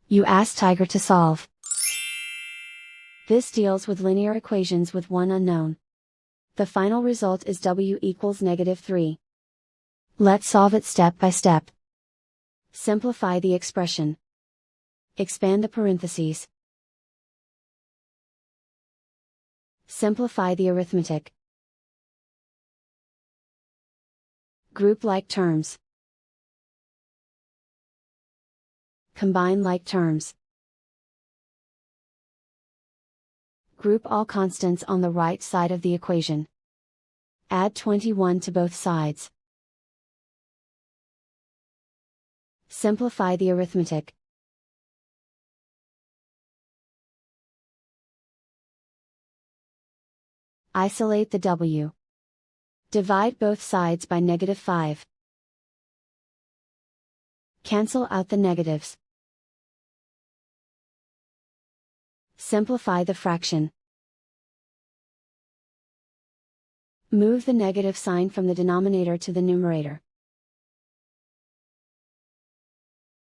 You ask Tiger to solve. This deals with linear equations with one unknown. The final result is w equals -3. Let's solve it step by step. Simplify the expression. Expand the parentheses. Simplify the arithmetic. Group like terms. Combine like terms. Group all constants on the right side of the equation. Add 21 to both sides. Simplify the arithmetic. Isolate the w. Divide both sides by -5. Cancel out the negatives. Simplify the fraction. Move the negative sign from the denominator to the numerator.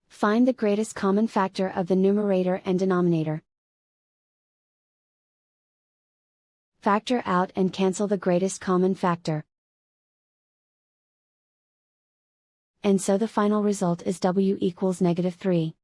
Find the greatest common factor of the numerator and denominator. Factor out and cancel the greatest common factor. And so the final result is w equals -3.